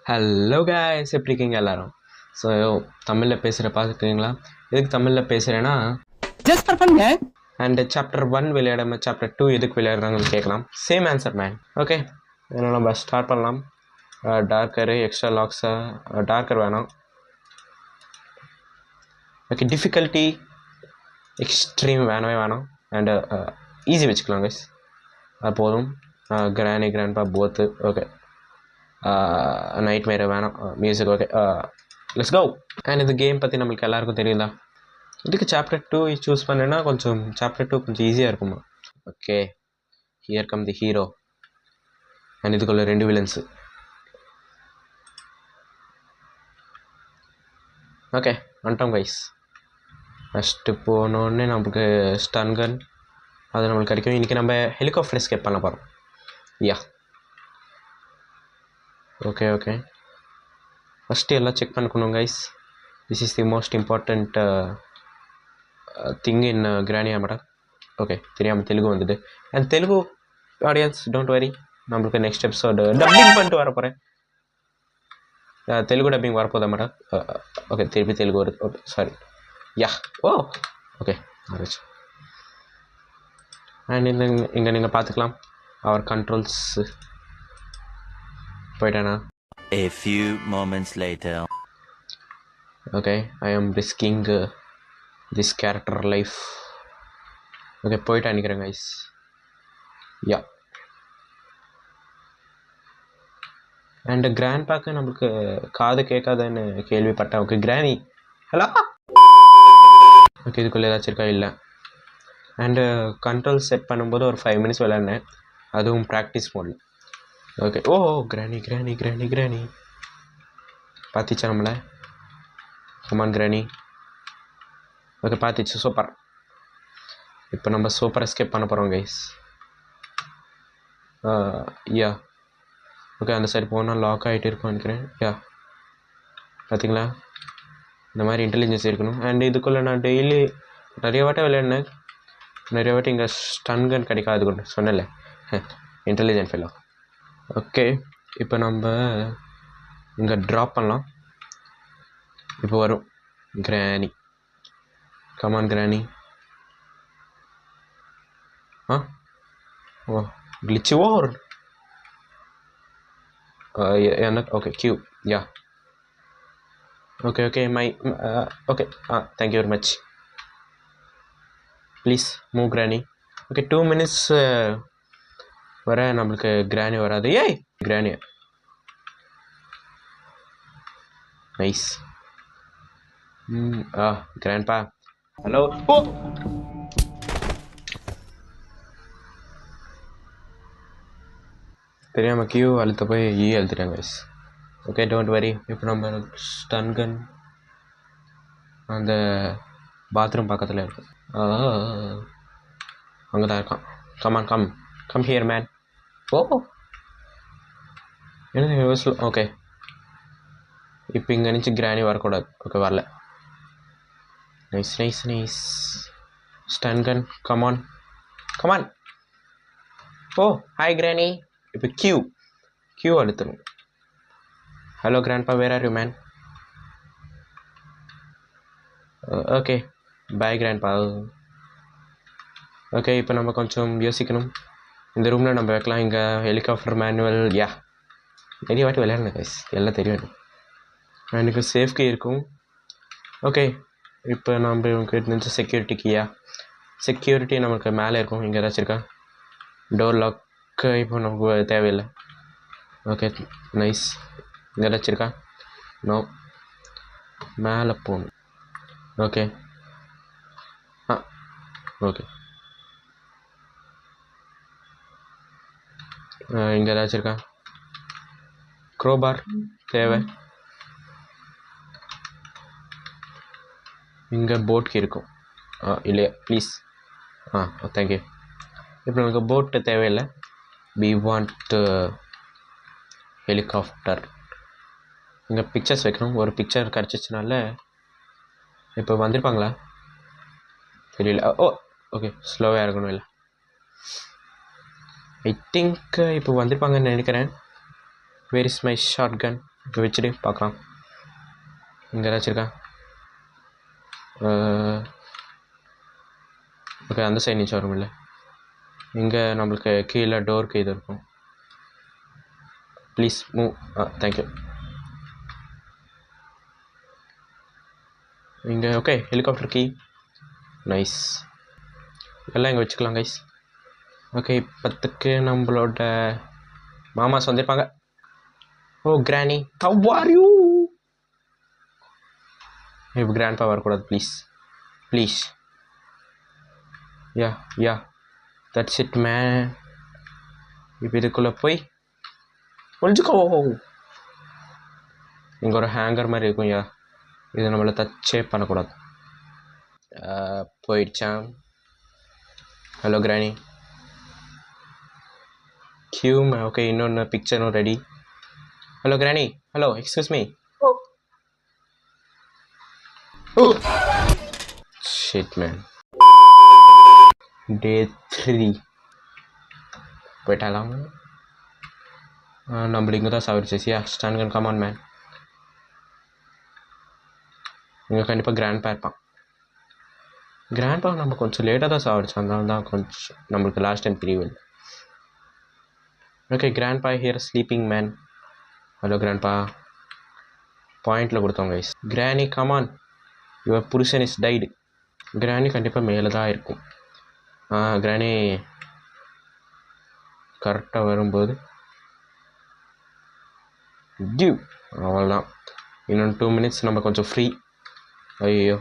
Hello guys, எப்படி இருக்கீங்க எல்லாரும்? ஸோ தமிழில் பேசுகிற பார்த்துருக்கீங்களா? எதுக்கு தமிழில் பேசுகிறேன்னா just for fun and chapter 1 விளையாடாமல் சாப்டர் 2 எதுக்கு விளையாடுறாங்கன்னு கேட்கலாம். Same answer man. ஓகே, நம்ம ஸ்டார்ட் பண்ணலாம். டார்க்கரு, எக்ஸ்ட்ரா லாக்ஸாக டார்க்கர் வேணாம். ஓகே, டிஃபிகல்ட்டி எக்ஸ்ட்ரீம் வேணவே வேணாம். அண்டு ஈஸி வச்சுக்கலாம் கைஸ், அது போதும். கிராணி கிராண்ட்பா போத்து. ஓகே, நைட் மேரே வேணாம். Music okay, let's go. And இந்த கேம் பற்றி நம்மளுக்கு எல்லாருக்கும் தெரியுதா? இதுக்கு சாப்டர் 2 சூஸ் பண்ணேன்னா கொஞ்சம் சாப்டர் 2 கொஞ்சம் ஈஸியாக இருக்குமா? Okay, here come the hero and இதுக்குள்ள 2 வில்லன்ஸு. ஓகே, வந்துட்டோம் கைஸ். ஃபஸ்ட்டு போனோடனே நமக்கு ஸ்டன் கன் அது நம்மளுக்கு கிடைக்கும். இன்றைக்கி நம்ம ஹெலிகாப்டர் எஸ்கேப் பண்ண போகிறோம். Yeah, okay okay. ஃபஸ்ட்டு எல்லாம் செக் பண்ணிக்கணும் guys. This is the most important thing in கிரானியா மேடம். ஓகே, தெரியாமல் தெலுங்கு வந்துட்டு. And Telugu audience don't worry, நம்மளுக்கு நெக்ஸ்ட் எபிசோடு டப்பிங் பண்ணிட்டு வர போகிறேன். தெலுங்கு டப்பிங் வரப்போதா மேடம்? ஓகே, திருப்பி தெலுங்கு வருது. Okay sorry. Yeah, oh okay ஆரம்பிச்சு. அண்ட் இங்கே நீங்கள் பார்த்துக்கலாம் அவர் கண்ட்ரோல்ஸ். போயிட்டானா? A few moments later. Okay, I am risking this character life. Okay, போயிட்டு அனுக்கிறேன் guys. யா, அண்ட் கிராண்ட் பேக்கு நம்மளுக்கு காது கேட்காதுன்னு கேள்விப்பட்டேன். ஓகே, கிராணி ஹலோ. ஓகே, இதுக்குள்ளே ஏதாச்சும் இருக்கா? இல்லை. அண்டு கண்ட்ரோல் செட் பண்ணும்போது ஒரு 5 minutes விளையாடினேன், அதுவும் ப்ராக்டிஸ் மோடில். ஓகே, ஓ கிராணி கிராணி கிராணி கிராணி பார்த்திச்சா நம்மளை? கமான் கிராணி. ஓகே, பார்த்துச்சு. சூப்பர். இப்போ நம்ம சூப்பர் எஸ்கேப் பண்ண போகிறோம் கைஸ். யா, ஓகே, அந்த சைடு போனால் லாக் ஆகிட்டு இருக்கும் நினைக்கிறேன். யா, பார்த்தீங்களா, இந்த மாதிரி இன்டெலிஜென்ஸ் இருக்கணும். அண்ட் இதுக்குள்ளே நான் டெய்லி நிறைய வாட்டி விளையாடினேன். நிறைய வாட்டி இங்கே ஸ்டன் கன் கிடைக்காது கொண்டு சொன்னல, இன்டெலிஜென்ட் ஃபெல்லோ. ஓகே, இப்போ நம்ம இங்கே ட்ராப் பண்ணலாம். இப்போ வரும் கிராணி. Come on granny. ஓ கிளிச்சு ஓவர் என்ன? ஓகே, கியூ. Yeah, okay okay my okay. Thank you very much. Please move granny. Okay, 2 minutes வர நம்மளுக்கு கிராணி வராது. ஏய் கிராணி நைஸ். Grandpa hello. ஓ தெரியாமல் கியூ அழுத்த போய் அழுத்துட்டேன் கைஸ். Okay, don't worry. இப்போ நம்ம ஸ்டன் கன் அந்த பாத்ரூம் பக்கத்தில் இருக்கும். அங்கே தான் இருக்கான். Come on come come here man. Oh என்ன? ஓகே, இப்போ இங்கே நினச்சி கிராணி வரக்கூடாது. ஓகே, வரல. Nice nice nice. Stun gun come on come on. Oh hi granny. இப்போ கியூ அழுத்தணும். Hello grandpa, where are you man? Okay, bye grandpa. Okay, இப்போ நம்ம கொஞ்சம் யோசிக்கணும். இந்த ரூமில் நம்ம வைக்கலாம். இங்கே ஹெலிகாப்டர் மேனுவல். யா, நிறைய வாட்டி விளையாடணும் கைஸ், எல்லாம் தெரியும். எனக்கு சேஃப்கி இருக்கும். ஓகே, இப்போ நம்ம இவங்க இருந்துச்சு செக்யூரிட்டி கீயா. செக்யூரிட்டி நமக்கு மேலே இருக்கும். இங்கே ஏதாச்சும் இருக்கா? டோர் லாக் இப்போ நமக்கு தேவையில்லை. Okay nice. இங்கே ஏதாச்சும் இருக்கா? நோ. மேலே போகணும். Okay okay. இங்கே ஏதாச்சும் இருக்கா? க்ரோபார் தேவை. இங்கே போட்க்கு இருக்கும். இல்லையா? ப்ளீஸ். தேங்க்யூ. இப்போ நமக்கு போட்டு தேவையில்லை. We want helicopter. இங்கே பிக்சர்ஸ் வைக்கணும். ஒரு பிக்சர் கிடச்சிச்சுனால இப்போ வந்திருப்பாங்களா தெரியல. ஓ ஓகே, ஸ்லோவாக இருக்கணும். இல்லை, ஐ திங்க் இப்போ வந்திருப்பாங்கன்னு நினைக்கிறேன். Where is my shotgun? இப்போ வச்சுட்டு பார்க்கலாம். இங்கே ஏதாச்சும் இருக்கா? ஓகே, அந்த சைடு நீச்சு வரும் இல்லை. இங்கே நம்மளுக்கு கீழே டோருக்கு இது இருக்கும். Please move. தேங்க்யூ. இங்கே ஓகே, ஹெலிகாப்டர் கீ. நைஸ். எல்லாம் இங்கே வச்சுக்கலாம் கைஸ். ஓகே, இப்போத்துக்கு நம்மளோட மாமாஸ் வந்திருப்பாங்க. ஓ கிரானி, how are you? இப்போ கிராண்ட்பா வரக்கூடாது please please. Yeah that's it man. இப்போ இதுக்குள்ளே போய் ஒழிஞ்சுக்கோ. இங்கே ஒரு ஹேங்கர் மாதிரி இருக்கும். இதை நம்மளை டச்சே பண்ணக்கூடாது. போயிடுச்சான். Hello granny. கியூம். ஓகே, இன்னொன்று பிக்சரும் ready. Hello granny. Hello, excuse me. Shit man. Day 3 போயிட்டாலாம். நம்மள இங்கே தான் சாவிடுச்சியா. Stand come on man. இங்கே கண்டிப்பாக கிராண்ட்பா இருப்பான். கிராண்ட்பா நம்ம கொஞ்சம் லேட்டாக தான் சாவிடுச்சோம், அதனால தான் கொஞ்சம் நம்மளுக்கு லாஸ்ட் டைம் தெரியவில்லை. Okay, grandpa here sleeping man. Hello grandpa. பாயிண்டில் கொடுத்தோம் கைஸ். கிரானி கமான், யுவர் புருஷன் இஸ் டைடு. கிரானி கண்டிப்பாக மேலே தான் இருக்கும். கிரானி கரெக்டாக வரும்போது டியூ அவ்வளோதான். இன்னொன்று 2 minutes நம்ம கொஞ்சம் ஃப்ரீ. ஐயோ.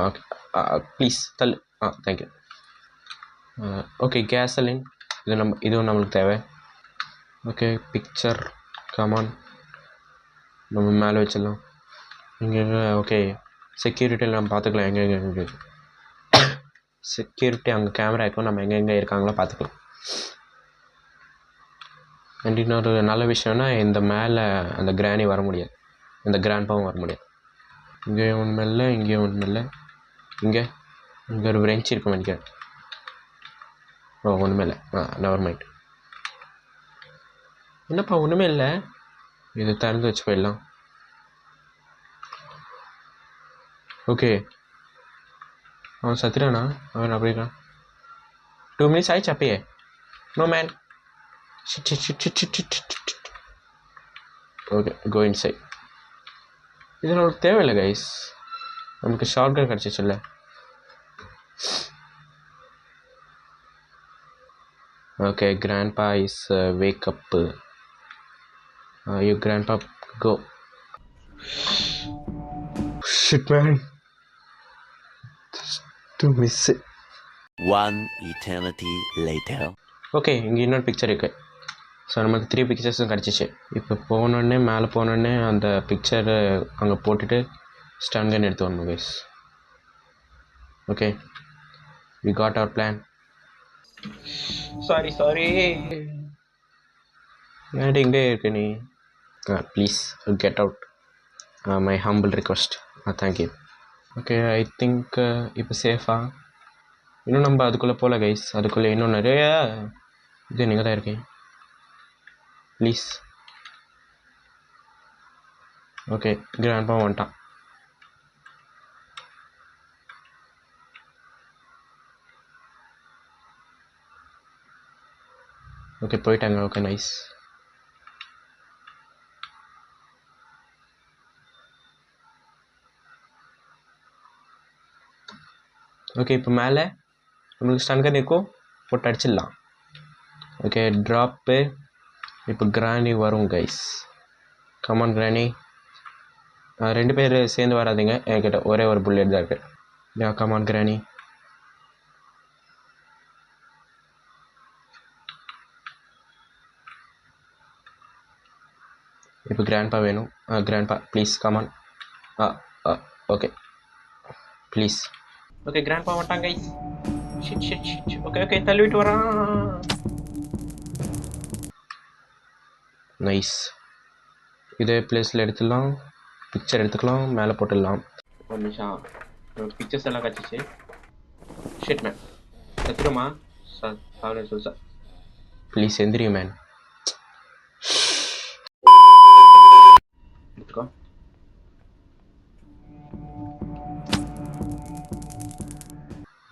ஓகே ப்ளீஸ் தள்ளு. தேங்க்யூ. ஓகே, கேசலின் இதுவும் நம்மளுக்கு தேவை. ஓகே, பிக்சர் கமான் நம்ம மேலே வச்சிடலாம். இங்கே ஓகே, செக்யூரிட்டியில் நம்ம பார்த்துக்கலாம். எங்கே செக்யூரிட்டி அங்கே கேமரா இருக்கும், நம்ம எங்கெங்கே இருக்காங்களோ பார்த்துக்கலாம். அண்ட் இன்னொரு நல்ல விஷயம்னா இந்த மேலே அந்த கிரானி வர முடியாது, இந்த கிராண்ட்பாவும் வர முடியாது. இங்கே ஒன்றும் இல்லை, இங்கேயும் ஒன்றும் இல்லை. இங்கே ஒரு பிரெஞ்ச் இருக்கும் நினைக்கிறேன். ஒன்றுமே இல்லை. Never mind. என்னப்பா ஒன்றுமே இல்லை. இது திறந்து வச்சு போயிடலாம். ஓகே, அவன் சத்திரானா? அவன் அப்படின்னா 2 minutes ஆயிடுச்சு அப்பயே. No man. Okay, go inside. இது நம்மளுக்கு தேவையில்லை கைஸ், நமக்கு ஷார்ட் கன் கிடச்சிச்சு இல்லை. Okay, grandpa is wake up. You grandpa go. Shit man, to miss it. One eternity later. Okay, இங்கே இன்னொரு பிக்சர் இருக்குது. ஸோ நமக்கு 3 பிக்சர்ஸும் கிடச்சிச்சு. இப்போ போனோடனே மேலே போனோடனே அந்த பிக்சரை அங்கே போட்டுட்டு ஸ்டன் கன் எடுத்து வரணும் guys. Okay, we got our plan. Sorry ஏன்டி இங்கே இருக்கு நீ? Please get out. My humble request. Thank you. Okay, I think இப்போ சேஃபா. இன்னும் நம்ம அதுக்குள்ளே போகல கைஸ். அதுக்குள்ளே இன்னும் நிறைய இது நீங்கள் தான் இருக்கீங்க. ப்ளீஸ். ஓகே, கிராண்ட்பா வந்துட்டான். ஓகே, போயிட்டாங்க. Okay, nice. ஓகே, இப்போ மேலே நம்மளுக்கு ஸ்டன் கன் இருக்கும், போட்டு அடிச்சிடலாம். Okay, drop. இப்போ கிரானி வரும் கைஸ். Come on granny. 2 பேர் சேர்ந்து வராதிங்க, என்கிட்ட ஒரே ஒரு புல்லட் தான் இருக்குது. யா கமான் கிரானி. இப்போ கிராண்ட்பா வேணும். Grandpa please come on. Okay please. Okay, grandpa வந்துட்டாங்க கைஸ். ஓகே தள்ளிவிட்டு வரான். நைஸ். இதே பிளேஸில் எடுத்துடலாம், பிக்சர் எடுத்துக்கலாம், மேலே போட்டுடலாம். ஒரு நிமிஷம், பிக்சர்ஸ் எல்லாம் கிடச்சிச்சு. ஷிட் மேன், கத்துருமா சார்? சார் ப்ளீஸ் எந்திரியும் மேன்.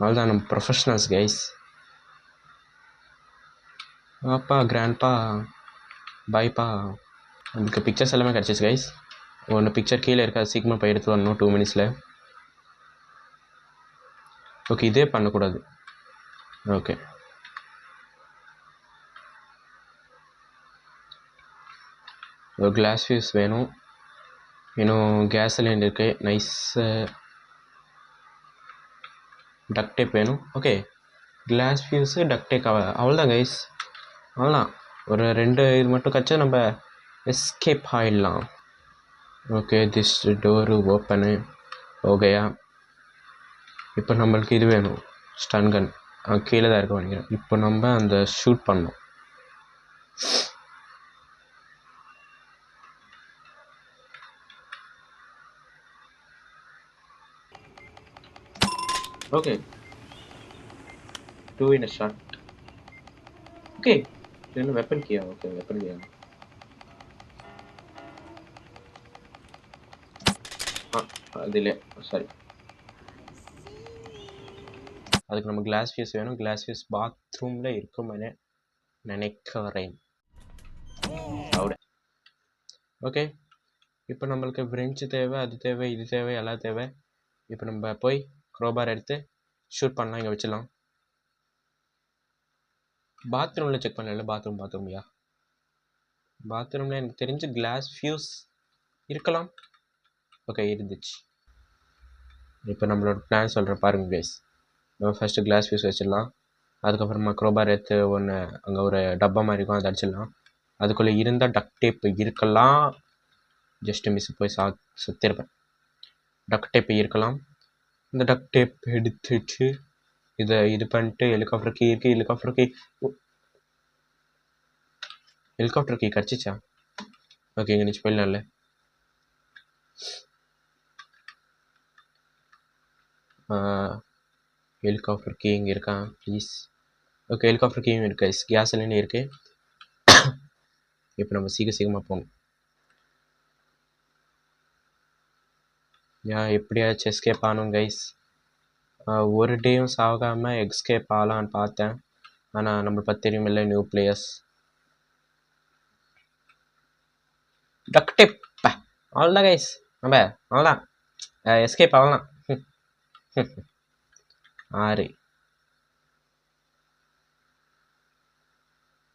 அவ்வளோதான் நம்ம ப்ரொஃபஷ்னல்ஸ் கைஸ். அப்பா கிராண்ட்பா பாய்ப்பா. அதுக்கு பிக்சர்ஸ் எல்லாமே கிடச்சிச்சு கைஸ். ஒன்று பிக்சர் கீழே இருக்கா, சீக்கிரமாக போய் எடுத்து வரணும் 2 minutesல. ஓகே, இதே பண்ணக்கூடாது. ஓகே, ஒரு கிளாஸ் ஃபியூஸ் வேணும். இன்னும் கேஸ் சிலிண்டர் இருக்குது. நைஸ் டக் டேப் வேணும். ஓகே, கிளாஸ் ஃபியூஸு டக் டேப் அவ்வளோதான் கைஸ். அவ்வளோதான், ஒரு 2 இது மட்டும் கச்சா நம்ம எஸ்கேப் ஆகிடலாம். ஓகே, திஸ் டோரு ஓப்பனு ஓகேயா. இப்போ நம்மளுக்கு இது வேணும், ஸ்டன் கன். கீழே தான் இருக்க நினைக்கிறேன். இப்போ நம்ம அந்த ஷூட் பண்ணோம். Okay, 2 in a shot. Okay, என்ன வெப்பன் கீயா? ஓகே, வெப்பன் கீயா. அது இல்லை, சாரி. அதுக்கு நம்ம கிளாஸ் ஃபியூஸ் வேணும். கிளாஸ் ஃபியூஸ் பாத்ரூமில் இருக்கும்னு நினைக்கிறேன். ஓகே, இப்போ நம்மளுக்கு ஃப்ரெஞ்சு தேவை, அது தேவை, இது தேவை, எல்லாம் தேவை. இப்போ நம்ம போய் க்ரோபார் எடுத்து ஷூட் பண்ணலாம். இங்கே வச்சிடலாம். பாத்ரூமில் செக் பண்ணல. பாத்ரூம்யா, பாத்ரூமில் எனக்கு தெரிஞ்சு கிளாஸ் ஃபியூஸ் இருக்கலாம். ஓகே, இருந்துச்சு. இப்போ நம்மளோட பிளான் சொல்கிறேன் பாருங்கள் கைஸ். நம்ம ஃபஸ்ட்டு கிளாஸ் ஃபியூஸ் வச்சிடலாம். அதுக்கப்புறமா க்ரோபார் எடுத்து ஒன்று அங்கே ஒரு டப்பா மாதிரி இருக்கும், அதை அடிச்சிடலாம். அதுக்குள்ளே இருந்தால் டக் டேப் இருக்கலாம். ஜஸ்ட்டு மிஸ் போய் சுற்றிருப்பேன். டக் டேப் இருக்கலாம். இந்த டக் டேப் எடுத்துட்டு இதை இது பண்ணிட்டு ஹெலிகாப்டர் கீ இருக்குது. ஹெலிகாப்டர் கீ கிடச்சிச்சா? ஓகே, இங்கே நிச்சு போயிடலாம்ல. ஹெலிகாப்டர் கீ இங்கே இருக்கா ப்ளீஸ்? ஓகே, ஹெலிகாப்டர் கீயும் இருக்கு, கேஸ் சிலிண்டர் இருக்குது. இப்போ நம்ம சீக்கிரமாக போகணும். எப்படியாச்சும் எஸ்கேப் ஆகணும் கைஸ். ஒரு டேயும் சாகாமல் எஸ்கேப் ஆகலான்னு பார்த்தேன். ஆனால் நம்மளை பற்றி தெரியும் இல்லை, நியூ பிளேயர்ஸ். டக் டேப் அவ்வளோதான் கைஸ். நம்ம அவ்வளோதான் எஸ்கேப் ஆகலாம். 6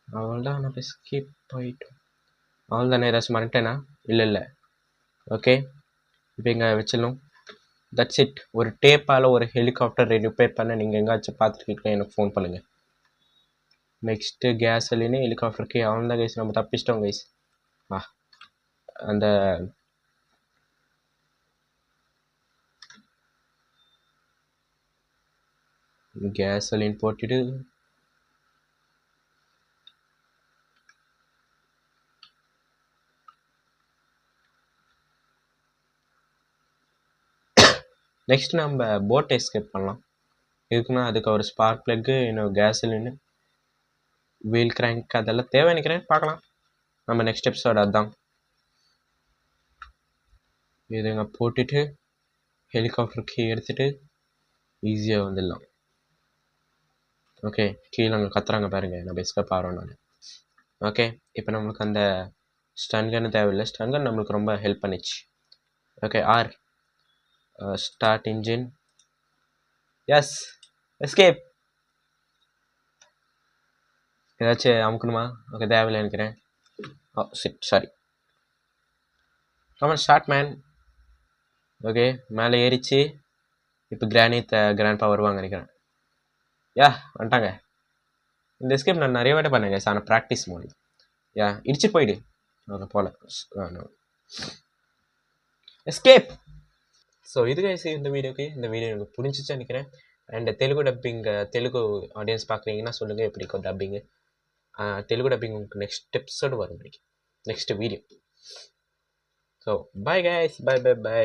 அவ்வளோதான், நம்ம எஸ்கேப் ஆகிட்டோம். அவ்வளோதானே? ஏதாச்சும் மறந்துட்டேனா? இல்லை. ஓகே, இப்போ இங்கே வச்சிடணும். That's it. ஒரு டேப்பால் ஒரு ஹெலிகாப்டர் ரிப்பேர் பண்ண நீங்கள் எங்கேயாச்சும் பார்த்துருக்கீங்களா? எனக்கு ஃபோன் பண்ணுங்கள். நெக்ஸ்ட்டு கேஸ் சிலிண்டர், ஹெலிகாப்டருக்கு அவ்வளோதான் கைஸ். நம்ம தப்பிச்சிட்டோம் கைஸ். அந்த கேஸ் சிலிண்டர் போட்டுட்டு நெக்ஸ்ட் நம்ம போட் எஸ்கேப் பண்ணலாம். இருக்குன்னா அதுக்கு ஒரு ஸ்பார்க் ப்ளக்கு, இன்னும் கேஸ் சிலிண்டர், வீல் கிராங்க் அதெல்லாம் தேவை நினைக்கிறேன். பார்க்கலாம் நம்ம நெக்ஸ்ட் எபிசோட். அதுதான் இதுங்க போட்டுட்டு ஹெலிகாப்டருக்கு எடுத்துகிட்டு ஈஸியாக வந்துடலாம். ஓகே, கீழே அங்கே கத்துறாங்க பாருங்கள், நம்ம எஸ்கேப் ஆகிறோம் நான். ஓகே, இப்போ நம்மளுக்கு அந்த ஸ்டன் கன் தேவையில்லை. ஸ்டன் கன் நம்மளுக்கு ரொம்ப ஹெல்ப் பண்ணிச்சு. Okay, start engine. Yes, escape. ஏதாச்சும் அமுக்கணுமா? ஓகே, தேவையில்லை நினைக்கிறேன். Sorry. Come on start man. Okay, மேலே ஏறிச்சு. இப்போ கிராண்ட்பா வருவாங்க நினைக்கிறேன். வந்துட்டாங்க. இந்த எஸ்கேப் நான் நிறைய வாட்டி பண்ணேங்க. ஆனால் ப்ராக்டிஸ் மோடி. இடிச்சு போயிடு. ஓகே, போல எஸ்கேப். ஸோ இது கைஸ் இந்த வீடியோக்கு. இந்த வீடியோ எனக்கு புரிஞ்சிச்சு நினைக்கிறேன். And Telugu dubbing, Telugu audience பார்க்குறீங்கன்னா சொல்லுங்கள் எப்படி இருக்கும் டப்பிங்கு. தெலுங்கு டப்பிங் உங்களுக்கு நெக்ஸ்ட் எபிசோடு வரும், next video. So bye guys, by.